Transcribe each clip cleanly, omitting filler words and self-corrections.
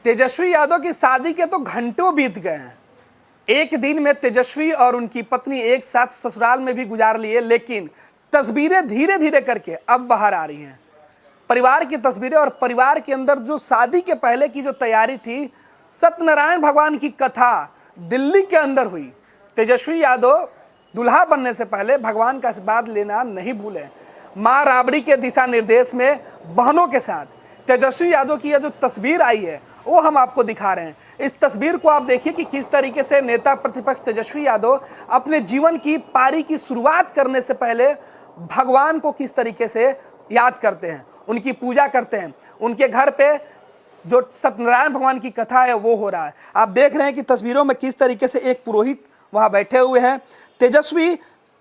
तेजस्वी यादव की शादी के तो घंटों बीत गए हैं। एक दिन में तेजस्वी और उनकी पत्नी एक साथ ससुराल में भी गुजार लिए, लेकिन तस्वीरें धीरे धीरे करके अब बाहर आ रही हैं। परिवार की तस्वीरें और परिवार के अंदर जो शादी के पहले की जो तैयारी थी, सत्यनारायण भगवान की कथा दिल्ली के अंदर हुई। तेजस्वी यादव दुल्हा बनने से पहले भगवान का आशीर्वाद लेना नहीं भूले। मां राबड़ी के दिशा निर्देश में बहनों के साथ तेजस्वी यादव की यह जो तस्वीर आई है वो हम आपको दिखा रहे हैं। इस तस्वीर को आप देखिए कि किस तरीके से नेता प्रतिपक्ष तेजस्वी यादव अपने जीवन की पारी की शुरुआत करने से पहले भगवान को किस तरीके से याद करते हैं, उनकी पूजा करते हैं। उनके घर पे जो सत्यनारायण भगवान की कथा है वो हो रहा है। आप देख रहे हैं कि तस्वीरों में किस तरीके से एक पुरोहित वहाँ बैठे हुए हैं। तेजस्वी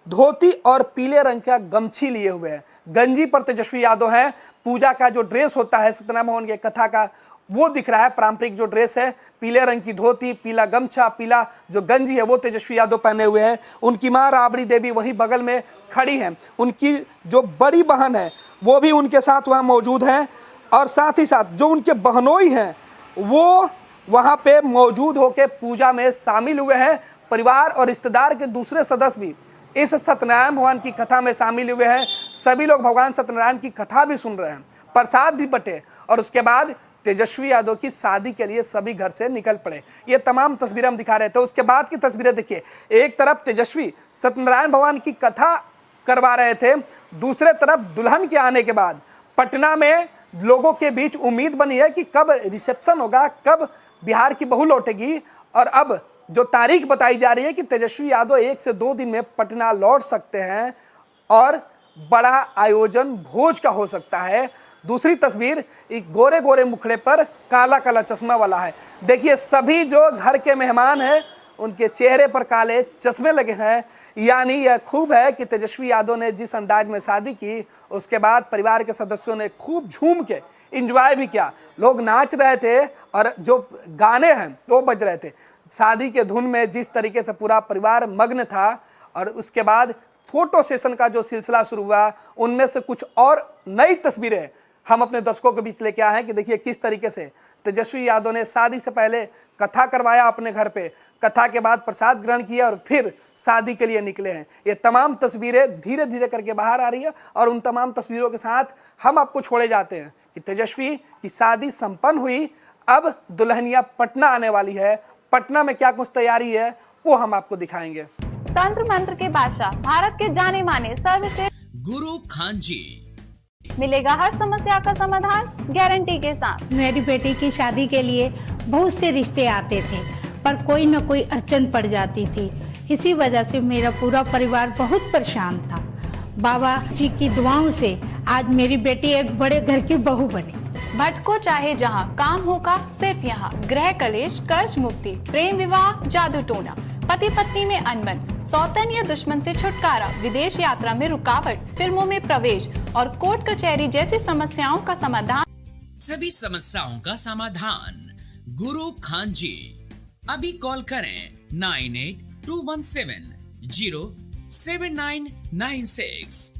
धोती और पीले रंग का गमछी लिए हुए हैं, गंजी पर तेजस्वी यादव हैं। पूजा का जो ड्रेस होता है सत्यनारायण भगवान के कथा का वो दिख रहा है, पारंपरिक जो ड्रेस है, पीले रंग की धोती, पीला गमछा, पीला जो गंजी है वो तेजस्वी यादव पहने हुए हैं। उनकी मां राबड़ी देवी वहीं बगल में खड़ी हैं। उनकी जो बड़ी बहन है वो भी उनके साथ वहाँ मौजूद हैं, और साथ ही साथ जो उनके बहनोई हैं वो वहाँ पे मौजूद होकर पूजा में शामिल हुए हैं। परिवार और रिश्तेदार के दूसरे सदस्य भी इस सत्यनारायण भगवान की कथा में शामिल हुए हैं। सभी लोग भगवान सत्यनारायण की कथा भी सुन रहे हैं, प्रसाद भी बटे, और उसके बाद तेजस्वी यादव की शादी के लिए सभी घर से निकल पड़े। ये तमाम तस्वीरें हम दिखा रहे थे। उसके बाद की तस्वीरें देखिए, एक तरफ तेजस्वी सत्यनारायण भगवान की कथा करवा रहे थे, दूसरे तरफ दुल्हन के आने के बाद पटना में लोगों के बीच उम्मीद बनी है कि कब रिसेप्शन होगा, कब बिहार की बहू लौटेगी। और अब जो तारीख बताई जा रही है कि तेजस्वी यादव 1 से 2 दिन में पटना लौट सकते हैं और बड़ा आयोजन भोज का हो सकता है। दूसरी तस्वीर एक गोरे गोरे मुखड़े पर काला काला चश्मा वाला है। देखिए, सभी जो घर के मेहमान हैं उनके चेहरे पर काले चश्मे लगे हैं। यानी यह खूब है कि तेजस्वी यादव ने जिस अंदाज में शादी की, उसके बाद परिवार के सदस्यों ने खूब झूम के इंजॉय भी किया। लोग नाच रहे थे और जो गाने हैं वो बज रहे थे। शादी के धुन में जिस तरीके से पूरा परिवार मग्न था, और उसके बाद फोटो सेशन का जो सिलसिला शुरू हुआ, उनमें से कुछ और नई तस्वीरें हम अपने दर्शकों के बीच लेके आए हैं कि देखिए किस तरीके से तेजस्वी यादव ने शादी से पहले कथा करवाया अपने घर पे, कथा के बाद प्रसाद ग्रहण किया और फिर शादी के लिए निकले हैं। ये तमाम तस्वीरें धीरे धीरे करके बाहर आ रही है, और उन तमाम तस्वीरों के साथ हम आपको छोड़े जाते हैं कि तेजस्वी की शादी संपन्न हुई। अब दुल्हनिया पटना आने वाली है। पटना में क्या कुछ तैयारी है वो हम आपको दिखाएंगे। तंत्र मंत्र के बादशाह, भारत के जाने माने सर्वश्रेष्ठ गुरु खान जी, मिलेगा हर समस्या का समाधान गारंटी के साथ। मेरी बेटी की शादी के लिए बहुत से रिश्ते आते थे, पर कोई न कोई अड़चन पड़ जाती थी। इसी वजह से मेरा पूरा परिवार बहुत परेशान था। बाबा जी की दुआओं से आज मेरी बेटी एक बड़े घर की बहू बनी। भटको चाहे जहां, काम होगा सिर्फ यहाँ। गृह कलेश, कर्ज मुक्ति, प्रेम विवाह, जादू टोना, पति पत्नी में अनबन, सौतन या दुश्मन से छुटकारा, विदेश यात्रा में रुकावट, फिल्मों में प्रवेश और कोर्ट कचहरी जैसी समस्याओं का समाधान। सभी समस्याओं का समाधान गुरु खान जी। अभी कॉल करें 9821707996।